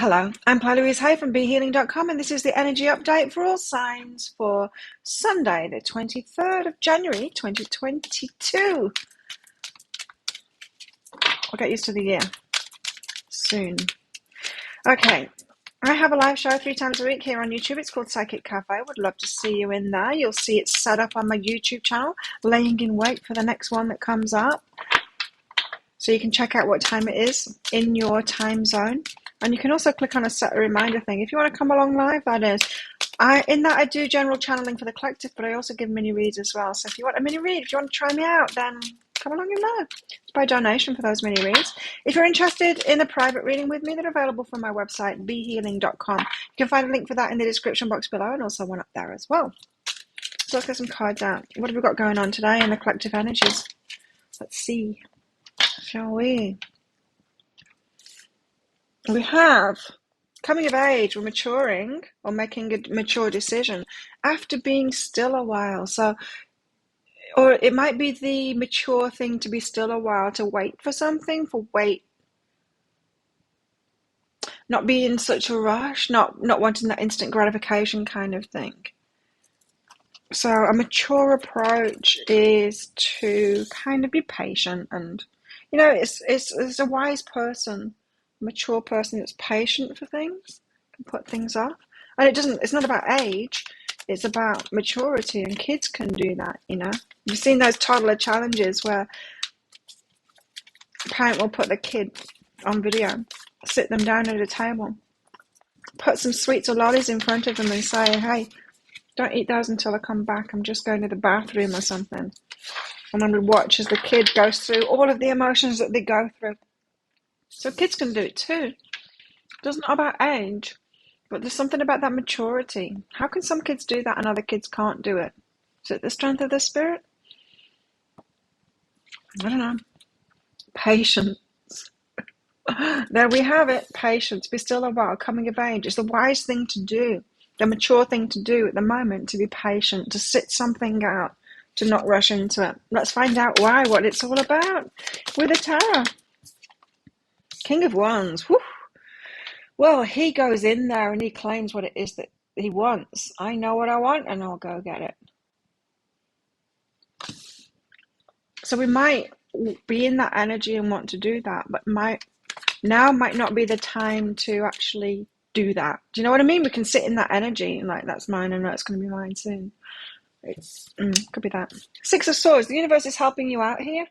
Hello, I'm Louise Hay from BeHealing.com, and this is the energy update for all signs for Sunday, the 23rd of January, 2022. I'll get used to the year soon. Okay, I have a live show 3 times a week here on YouTube. It's called Psychic Cafe. Would love to see you in there. You'll see it set up on my YouTube channel, laying in wait for the next one that comes up. So you can check out what time it is in your time zone. And you can also click on a set a reminder thing. If you want to come along live, that is. I do general channeling for the collective, but I also give mini reads as well. So if you want a mini read, if you want to try me out, then come along in there. It's by donation for those mini reads. If you're interested in a private reading with me, they're available from my website, behealing.com. You can find a link for that in the description box below, and also one up there as well. So let's get some cards out. What have we got going on today in the collective energies? Let's see. Shall we? We have coming of age, we're maturing or making a mature decision after being still a while. So, or it might be the mature thing to be still a while, to wait for something, not be in such a rush, not wanting that instant gratification kind of thing. So a mature approach is to kind of be patient, and it's a wise person, a mature person that's patient for things, can put things off. And it's not about age, it's about maturity, and kids can do that. You've seen those toddler challenges where a parent will put the kid on video, sit them down at a table, put some sweets or lollies in front of them and say, hey, don't eat those until I come back. I'm just going to the bathroom or something. And then we watch as the kid goes through all of the emotions that they go through. So kids can do it too. It doesn't know about age, but there's something about that maturity. How can some kids do that and other kids can't do it? Is it the strength of the spirit? I don't know. Patience. There we have it. Patience. Be still a while. Coming of age. It's the wise thing to do. The mature thing to do at the moment, to be patient, to sit something out, to not rush into it. Let's find out why, what it's all about with the tarot. King of Wands. Whew. Well, he goes in there and he claims what it is that he wants. I know what I want and I'll go get it. So we might be in that energy and want to do that, but now might not be the time to actually do that. Do you know what I mean? We can sit in that energy and like, that's mine, I know it's going to be mine soon. Could be that. 6 of Swords. The universe is helping you out here.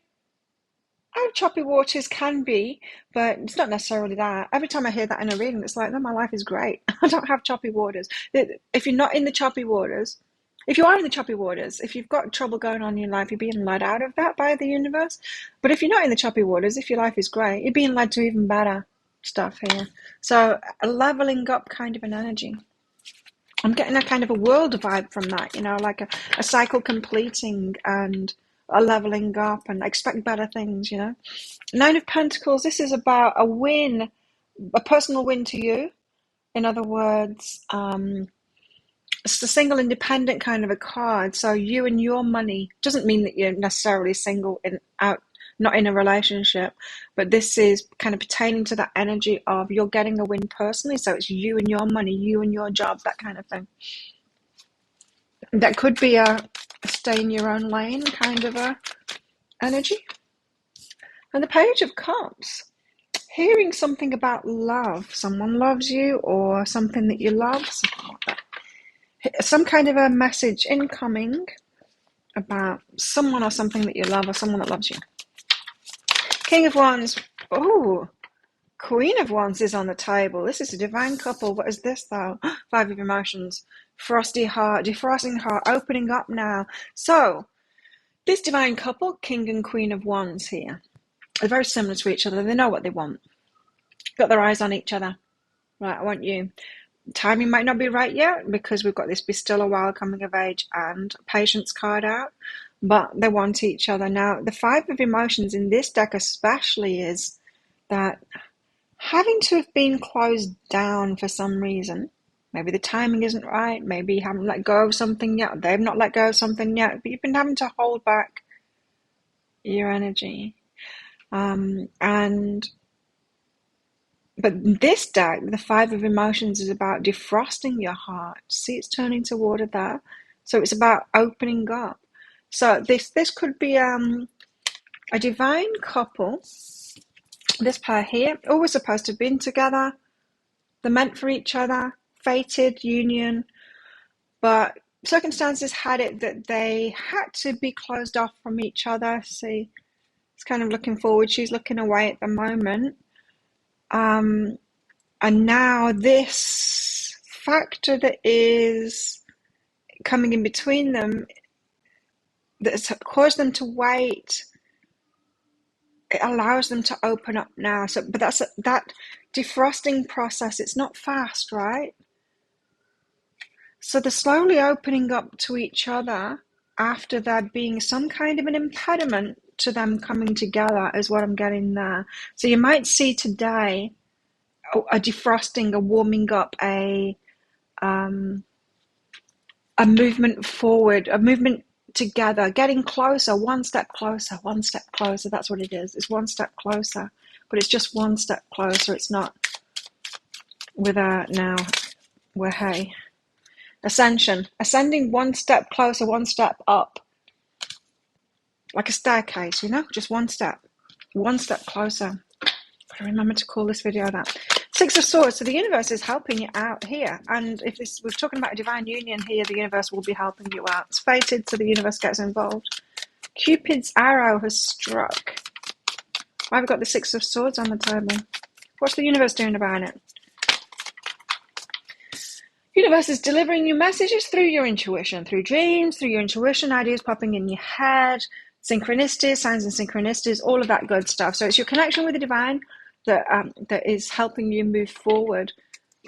How choppy waters can be, but it's not necessarily that. Every time I hear that in a reading, it's like, no, my life is great. I don't have choppy waters. If you're not in the choppy waters, if you are in the choppy waters, if you've got trouble going on in your life, you're being led out of that by the universe. But if you're not in the choppy waters, if your life is great, you're being led to even better stuff here. So a leveling up kind of an energy. I'm getting a kind of a world vibe from that, like a cycle completing and a leveling up, and expect better things, 9 of Pentacles, this is about a win, a personal win to you. In other words, it's a single independent kind of a card. So you and your money doesn't mean that you're necessarily single not in a relationship, but this is kind of pertaining to that energy of you're getting a win personally. So it's you and your money, you and your job, that kind of thing. That could be a stay in your own lane kind of a energy. And the Page of Cups, hearing something about love. Someone loves you or something that you love, something like that. Some kind of a message incoming about someone or something that you love or someone that loves you. King of Wands. Oh, Queen of Wands is on the table. This is a divine couple. What is this though? 5 of Emotions. Frosty heart, defrosting heart, opening up now. So, this divine couple, King and Queen of Wands here, are very similar to each other. They know what they want. Got their eyes on each other. Right, I want you. Timing might not be right yet because we've got this be still a while, coming of age and patience card out, but they want each other. Now, the 5 of Emotions in this deck especially is that having to have been closed down for some reason. Maybe the timing isn't right. Maybe you haven't let go of something yet. They've not let go of something yet. But you've been having to hold back your energy. And But this deck, the Five of Emotions, is about defrosting your heart. See, it's turning toward that. So it's about opening up. So this could be a divine couple. This pair here, always supposed to have been together. They're meant for each other. Fated union. But circumstances had it that they had to be closed off from each other. See, it's kind of looking forward. She's looking away at the moment. And now this factor that is coming in between them, that's caused them to wait, it allows them to open up now. So, but that defrosting process, it's not fast, right? So they're slowly opening up to each other after there being some kind of an impediment to them coming together, is what I'm getting there. So you might see today a defrosting, a warming up, a movement forward, a movement together, getting closer, one step closer, one step closer. That's what it is. It's one step closer, but it's just one step closer. It's not with a now. We're hey. Ascending one step closer, one step up, like a staircase, just one step closer. Gotta remember to call this video that. Six of Swords. So the universe is helping you out here, and if we're talking about a divine union here, the universe will be helping you out. It's fated, so the universe gets involved. Cupid's arrow has struck. I've got the Six of Swords on the table. What's the universe doing about it? Universe is delivering you messages through your intuition, through dreams, through your intuition, ideas popping in your head, synchronicities, signs and synchronicities, all of that good stuff. So it's your connection with the divine that is helping you move forward.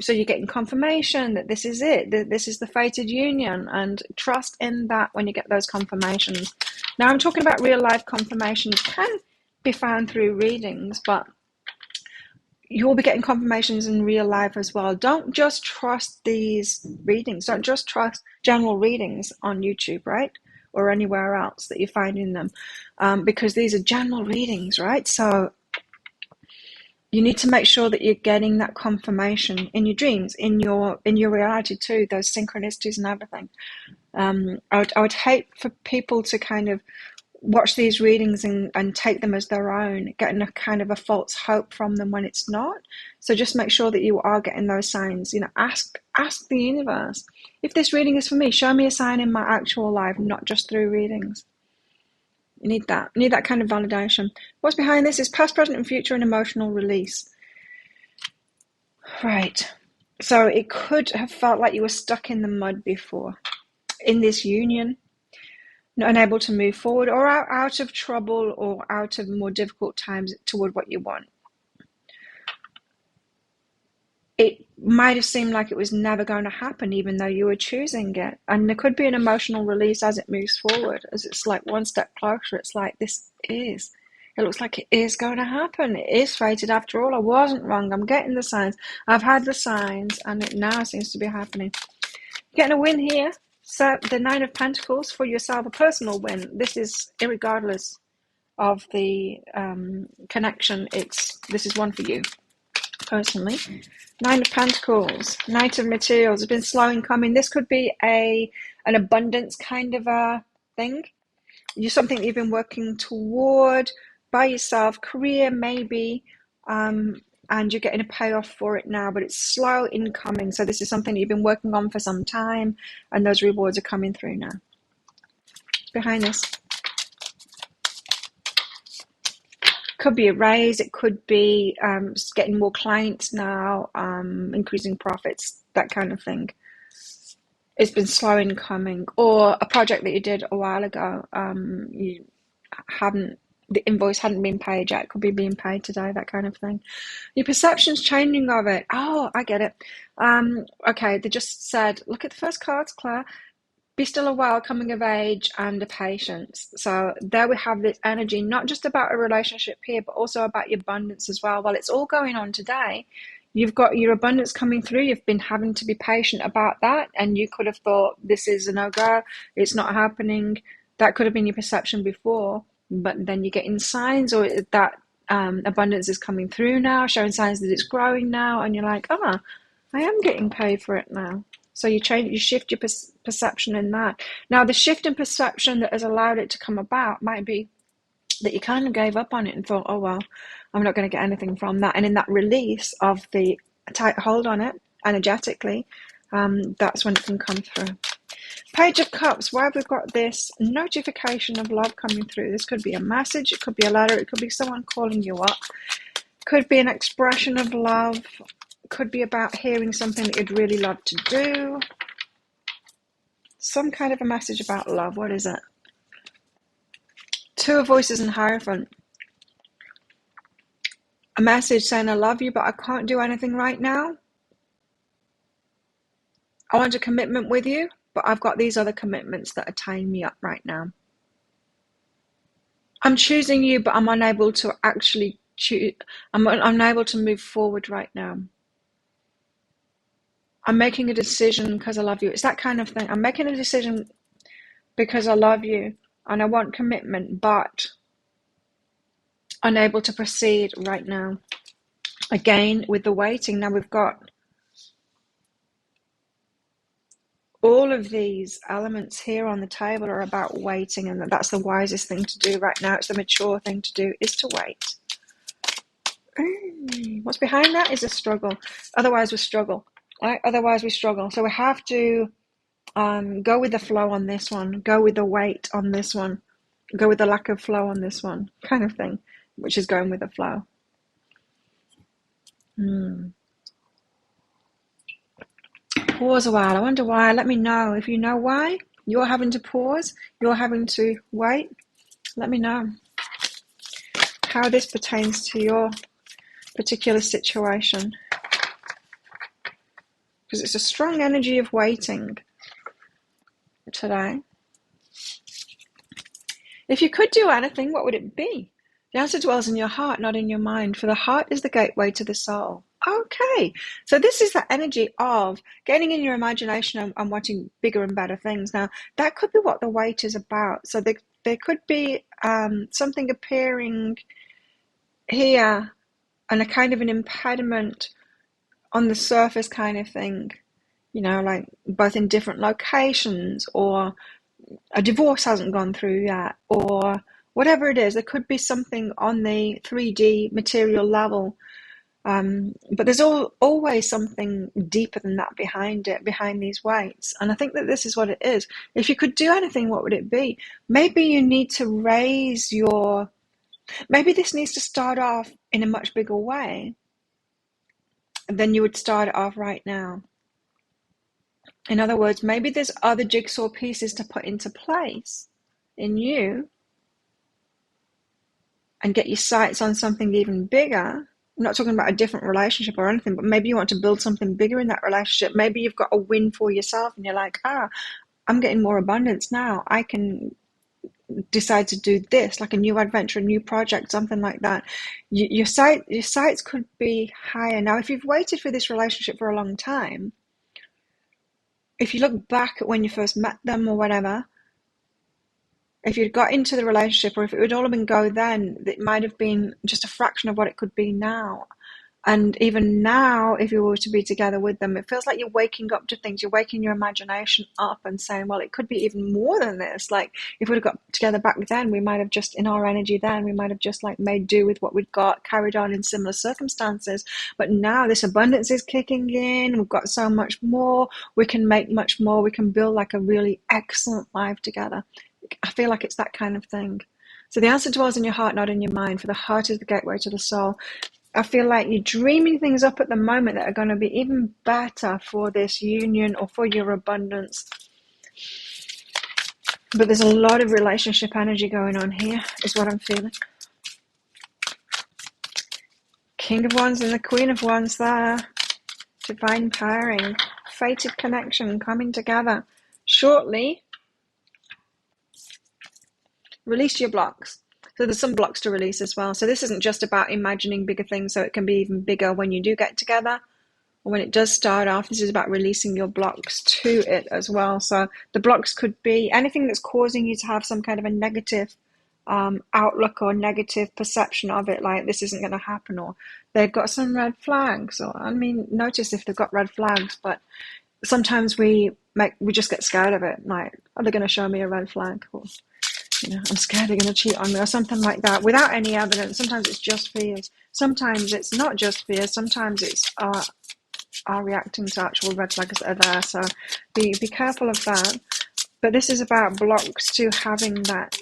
So you're getting confirmation that this is it, that this is the fated union, and trust in that when you get those confirmations. Now I'm talking about real life confirmations, can be found through readings, but you'll be getting confirmations in real life as well. Don't just trust these readings. Don't just trust general readings on YouTube, right? Or anywhere else that you're finding them, because these are general readings, right? So you need to make sure that you're getting that confirmation in your dreams, in your reality too, those synchronicities and everything. I would hate for people to kind of watch these readings and take them as their own, getting a kind of a false hope from them when it's not. So just make sure that you are getting those signs. Ask the universe, if this reading is for me, show me a sign in my actual life, not just through readings. You need that. You need that kind of validation. What's behind this is past, present, and future, and emotional release. Right. So it could have felt like you were stuck in the mud before, in this union, not unable to move forward, or out of trouble, or out of more difficult times toward what you want. It might have seemed like it was never going to happen, even though you were choosing it. And there could be an emotional release as it moves forward, as it's like one step closer. It's like, it looks like it is going to happen. It is fated after all. I wasn't wrong. I'm getting the signs. I've had the signs, and it now seems to be happening. Getting a win here. So the Nine of Pentacles for yourself, a personal win. This is irregardless of the connection. This is one for you personally. Nine of Pentacles, Knight of Materials has been slow in coming. This could be an abundance kind of a thing. You're something that you've been working toward by yourself, career maybe, and you're getting a payoff for it now, but it's slow in coming. So this is something that you've been working on for some time, and those rewards are coming through now. Behind this could be a raise, it could be getting more clients now, increasing profits, that kind of thing. It's been slow in coming, or a project that you did a while ago, the invoice hadn't been paid yet, could be being paid today, that kind of thing. Your perception's changing of it. Oh, I get it. Okay, they just said, look at the first cards, Claire. Be still a while, coming of age, and a patience. So there we have this energy, not just about a relationship here, but also about your abundance as well. While it's all going on today, you've got your abundance coming through. You've been having to be patient about that, and you could have thought, this is a no-go, it's not happening. That could have been your perception before, but then you're getting signs, or that abundance is coming through now, showing signs that it's growing now, and you're like, oh, I am getting paid for it now. So you shift your perception in that. Now, the shift in perception that has allowed it to come about might be that you kind of gave up on it and thought, oh, well, I'm not going to get anything from that. And in that release of the tight hold on it energetically, that's when it can come through. Page of Cups, why have we got this notification of love coming through? This could be a message, it could be a letter, it could be someone calling you up, could be an expression of love, could be about hearing something that you'd really love to do. Some kind of a message about love. What is it? Two of Voices and Hierophant. A message saying, I love you, but I can't do anything right now. I want a commitment with you, but I've got these other commitments that are tying me up right now. I'm choosing you, but I'm unable to actually choose. I'm unable to move forward right now. I'm making a decision because I love you. It's that kind of thing. I'm making a decision because I love you and I want commitment, but unable to proceed right now. Again, with the waiting, now we've got all of these elements here on the table are about waiting, and that's the wisest thing to do right now. It's the mature thing to do, is to wait. What's behind that is a struggle. Otherwise we struggle. Right? Otherwise we struggle. So we have to go with the flow on this one, go with the wait on this one, go with the lack of flow on this one, kind of thing, which is going with the flow. Pause a while. I wonder why. Let me know. If you know why you're having to pause, you're having to wait, let me know how this pertains to your particular situation. Because it's a strong energy of waiting today. If you could do anything, what would it be? The answer dwells in your heart, not in your mind, for the heart is the gateway to the soul. Okay, so this is the energy of getting in your imagination and wanting bigger and better things. Now, that could be what the wait is about. So there could be something appearing here and a kind of an impediment on the surface kind of thing, you know, like both in different locations, or a divorce hasn't gone through yet, or whatever it is. There could be something on the 3D material level, but there's always something deeper than that behind it, behind these weights. And I think that this is what it is. If you could do anything, what would it be? Maybe you need to raise your, maybe this needs to start off in a much bigger way than you would start it off right now. In other words, maybe there's other jigsaw pieces to put into place in you and get your sights on something even bigger. I'm not talking about a different relationship or anything, but maybe you want to build something bigger in that relationship. Maybe you've got a win for yourself and you're like, I'm getting more abundance now. I can decide to do this, like a new adventure, a new project, something like that. Your sights could be higher. Now, if you've waited for this relationship for a long time, if you look back at when you first met them or whatever, if you'd got into the relationship, or if it would all have been go then, it might have been just a fraction of what it could be now. And even now, if you were to be together with them, it feels like you're waking up to things. You're waking your imagination up and saying, well, it could be even more than this. Like, if we'd have got together back then, we might have just, in our energy then, we might have just like made do with what we'd got, carried on in similar circumstances. But now this abundance is kicking in. We've got so much more. We can make much more. We can build like a really excellent life together. I feel like it's that kind of thing. So the answer dwells in your heart, not in your mind, for the heart is the gateway to the soul. I feel like you're dreaming things up at the moment that are going to be even better for this union or for your abundance. But there's a lot of relationship energy going on here, is what I'm feeling. King of Wands and the Queen of Wands there. Divine pairing. Fated connection coming together. Shortly, release your blocks. So there's some blocks to release as well. So this isn't just about imagining bigger things so it can be even bigger when you do get together, or when it does start off. This is about releasing your blocks to it as well. So the blocks could be anything that's causing you to have some kind of a negative outlook or negative perception of it, like this isn't going to happen, or they've got some red flags, or I mean, notice if they've got red flags, but sometimes we just get scared of it, like, are they going to show me a red flag, or I'm scared they're going to cheat on me or something like that, without any evidence. Sometimes it's just fears. Sometimes it's not just fears. Sometimes it's are reacting to actual red flags that are there. So be careful of that. But this is about blocks to having that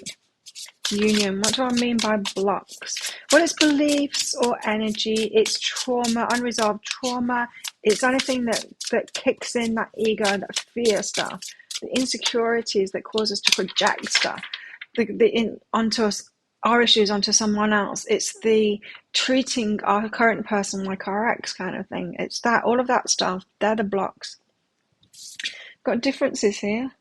union. What do I mean by blocks? Well, it's beliefs or energy. It's trauma, unresolved trauma. It's anything that kicks in that ego, that fear stuff, the insecurities that cause us to project stuff onto us, our issues onto someone else. It's the treating our current person like our ex kind of thing. It's that, all of that stuff. They're the blocks. Got differences here.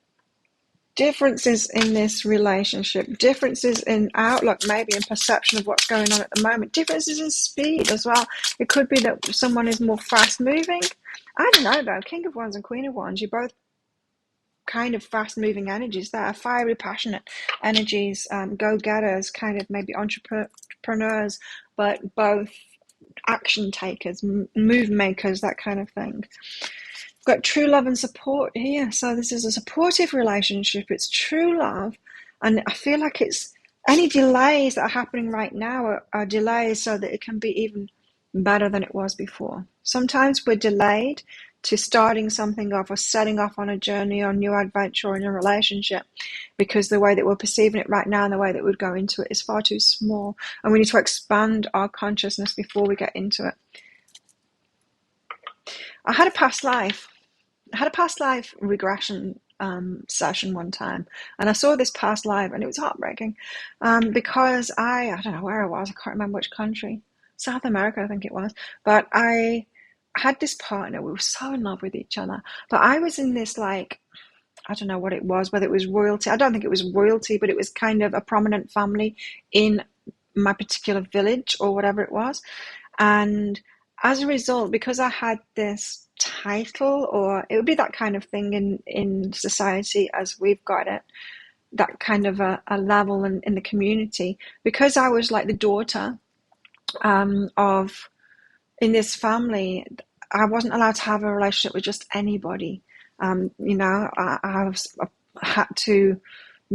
Differences in this relationship, differences in outlook, maybe in perception of what's going on at the moment, differences in speed as well. It could be that someone is more fast moving. I don't know though. King of Wands and Queen of Wands, you're both kind of fast moving energies there, fiery, passionate energies, go-getters, kind of maybe entrepreneurs, but both action takers, move makers, that kind of thing. Got true love and support here. So this is a supportive relationship. It's true love. And I feel like it's any delays that are happening right now are delays so that it can be even better than it was before. Sometimes we're delayed to starting something off or setting off on a journey or a new adventure or in a relationship because the way that we're perceiving it right now and the way that we'd go into it is far too small. And we need to expand our consciousness before we get into it. I had a past life regression session one time, and I saw this past life, and it was heartbreaking because I don't know where I was. I can't remember which country, South America, I think it was. But I had this partner. We were so in love with each other, but I was in this, like, I don't know what it was, whether it was royalty. I don't think it was royalty, but it was kind of a prominent family in my particular village or whatever it was. And as a result, because I had this title, or it would be that kind of thing in society as we've got it, that kind of a level in the community, because I was like the daughter of, in this family, I wasn't allowed to have a relationship with just anybody. I had to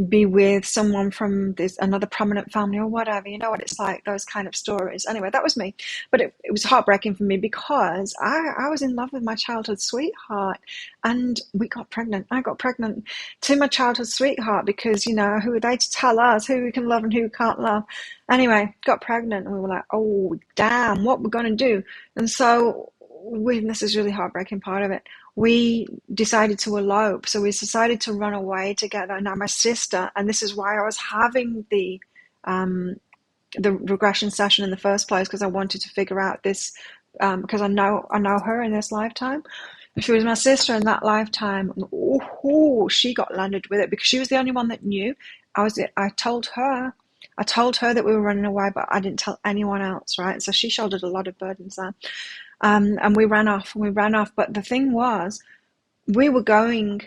be with someone from another prominent family or whatever. You know what it's like, those kind of stories. Anyway, that was me. But it was heartbreaking for me because I was in love with my childhood sweetheart, and we got pregnant. I got pregnant to my childhood sweetheart because, who are they to tell us who we can love and who we can't love? Anyway, got pregnant, and we were like, oh, damn, what we're going to do? And so this is really heartbreaking part of it. We decided to elope. So we decided to run away together. Now my sister, and this is why I was having the regression session in the first place, because I wanted to figure out this, because I know her in this lifetime. She was my sister in that lifetime. And she got landed with it because she was the only one that knew. I told her that we were running away, but I didn't tell anyone else, right? So she shouldered a lot of burdens there. And we ran off. But the thing was, we were going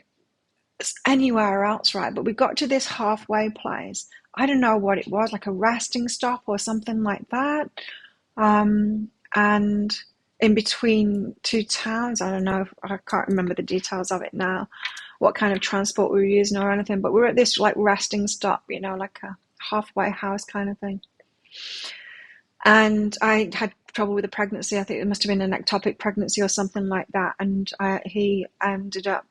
anywhere else, right? But we got to this halfway place. I don't know what it was, like a resting stop or something like that. And in between two towns, I don't know, I can't remember the details of it now, what kind of transport we were using or anything. But we were at this like resting stop, like a halfway house kind of thing. And I had trouble with the pregnancy. I think it must have been an ectopic pregnancy or something like that. And I ended up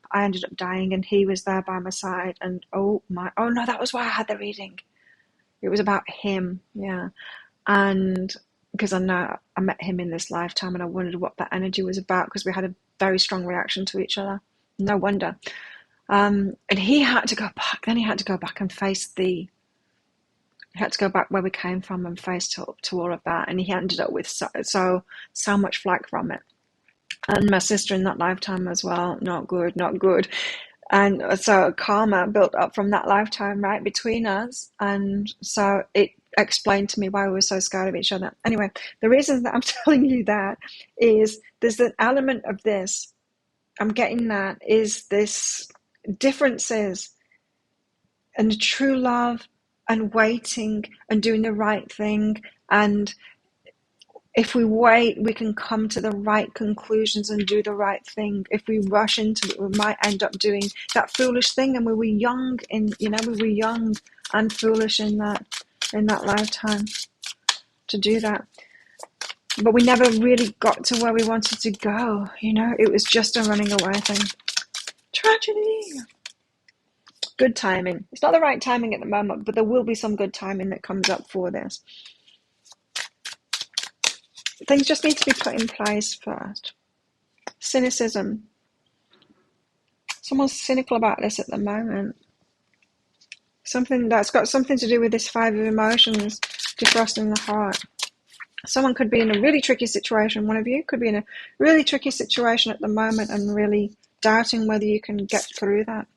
dying, and he was there by my side. And oh no, that was why I had the reading. It was about him, yeah. And because I know I met him in this lifetime, and I wondered what that energy was about, because we had a very strong reaction to each other. No wonder. And he had to go back. Then he had to go back and face He had to go back where we came from and face to all of that, and he ended up with so much flack from it. And my sister in that lifetime as well, not good. And so karma built up from that lifetime, right, between us, and so it explained to me why we were so scared of each other. Anyway, the reason that I'm telling you that is there's an element of this, I'm getting that, is this differences and true love and waiting and doing the right thing. And if we wait, we can come to the right conclusions and do the right thing. If we rush into it, we might end up doing that foolish thing. And we were young we were young and foolish in that lifetime to do that. But we never really got to where we wanted to go. It was just a running away thing. Tragedy. Good timing. It's not the right timing at the moment, but there will be some good timing that comes up for this. Things just need to be put in place first. Cynicism. Someone's cynical about this at the moment. Something that's got something to do with this 5 of emotions, defrosting the heart. Someone could be in a really tricky situation. One of you could be in a really tricky situation at the moment and really doubting whether you can get through that.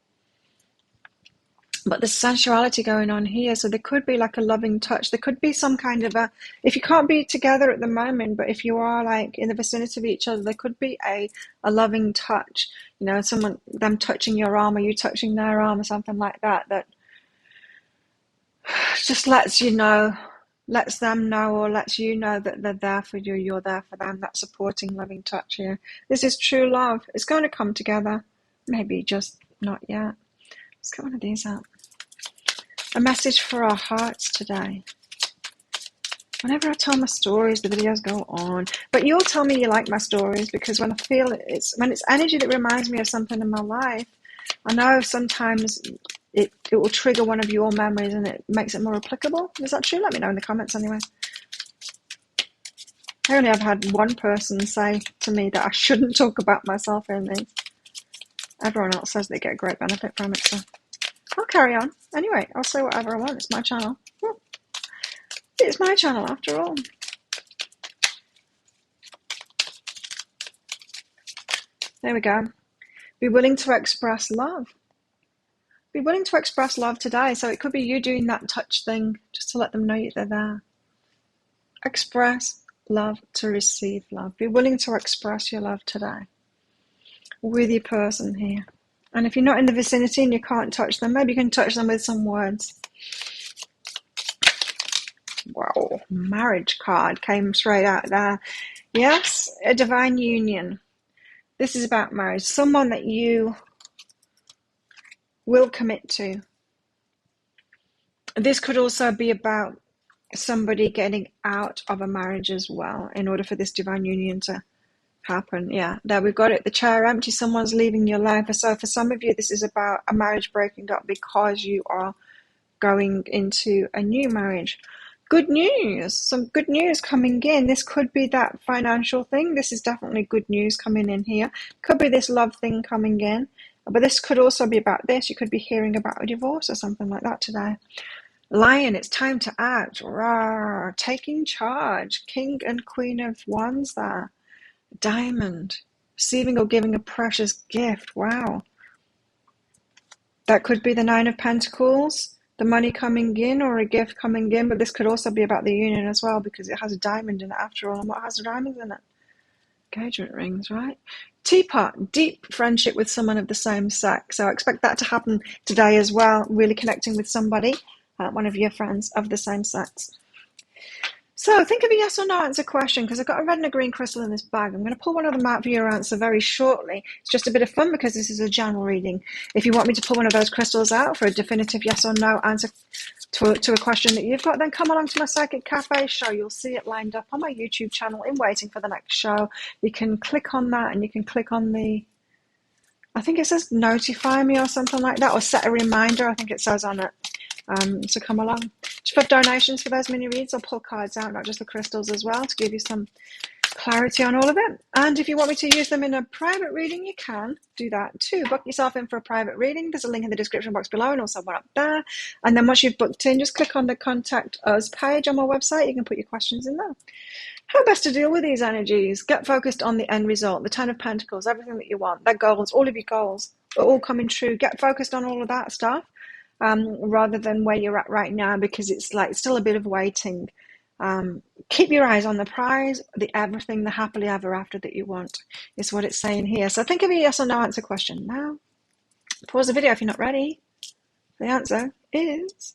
But there's sensuality going on here, so there could be like a loving touch. There could be some kind of if you can't be together at the moment, but if you are like in the vicinity of each other, there could be a loving touch. Them touching your arm or you touching their arm or something like that, that just lets them know or lets you know that they're there for you, you're there for them. That supporting, loving touch here. This is true love. It's going to come together. Maybe just not yet. Let's get one of these out. A message for our hearts today. Whenever I tell my stories, the videos go on. But you'll tell me you like my stories, because when I feel when it's energy that reminds me of something in my life, I know sometimes it will trigger one of your memories and it makes it more applicable. Is that true? Let me know in the comments anyway. I only have had one person say to me that I shouldn't talk about myself in these. Everyone else says they get great benefit from it, so I'll carry on. Anyway, I'll say whatever I want. It's my channel. It's my channel after all. There we go. Be willing to express love. Be willing to express love today. So it could be you doing that touch thing just to let them know they're there. Express love to receive love. Be willing to express your love today with your person here. And if you're not in the vicinity and you can't touch them, maybe you can touch them with some words. Wow, marriage card came straight out there. Yes, a divine union. This is about marriage. Someone that you will commit to. This could also be about somebody getting out of a marriage as well in order for this divine union to happen. Yeah, there we've got it. The chair empty, someone's leaving your life. So for some of you, this is about a marriage breaking up because you are going into a new marriage. Good news, some good news coming in. This could be that financial thing. This is definitely good news coming in here. Could be this love thing coming in, but this could also be about this. You could be hearing about a divorce or something like that today. Lion, it's time to act. Rawr, taking charge. King and Queen of Wands there. Diamond, receiving or giving a precious gift. Wow. That could be the 9 of Pentacles, the money coming in or a gift coming in, but this could also be about the union as well because it has a diamond in it after all. And what has diamonds in it? Engagement rings, right? Teapot, deep friendship with someone of the same sex. So I expect that to happen today as well, really connecting with somebody, one of your friends of the same sex. So think of a yes or no answer question, because I've got a red and a green crystal in this bag. I'm going to pull one of them out for your answer very shortly. It's just a bit of fun because this is a general reading. If you want me to pull one of those crystals out for a definitive yes or no answer to a question that you've got, then come along to my Psychic Cafe show. You'll see it lined up on my YouTube channel in waiting for the next show. You can click on that and you can click on the, I think it says notify me or something like that, or set a reminder, I think it says on it. So come along. Just for donations for those mini reads, I'll pull cards out, not just the crystals as well, to give you some clarity on all of it. And if you want me to use them in a private reading, you can do that too. Book yourself in for a private reading. There's a link in the description box below and also one up there. And then once you've booked in, just click on the Contact Us page on my website. You can put your questions in there. How best to deal with these energies? Get focused on the end result, the 10 of Pentacles, everything that you want, their goals, all of your goals are all coming true. Get focused on all of that stuff. Rather than where you're at right now, because it's like still a bit of waiting. Keep your eyes on the prize, the everything, the happily ever after that you want, is what it's saying here. So think of a yes or no answer question now. Pause the video if you're not ready. The answer is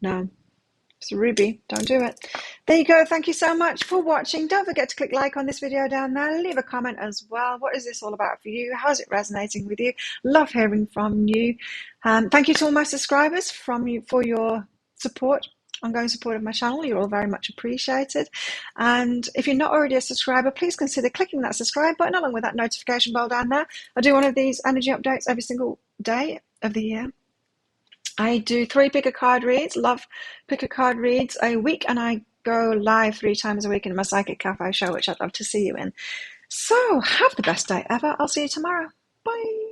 No. It's a ruby. Don't do it. There you go. Thank you so much for watching. Don't forget to click like on this video down there. Leave a comment as well. What is this all about for you? How's it resonating with you? Love hearing from you. Thank you to all my subscribers for your support, ongoing support of my channel. You're all very much appreciated. And if you're not already a subscriber, please consider clicking that subscribe button along with that notification bell down there. I do one of these energy updates every single day of the year. I do 3 pick a card reads, love pick a card reads a week, and I go live 3 times a week in my Psychic Cafe show, which I'd love to see you in. So have the best day ever. I'll see you tomorrow. Bye.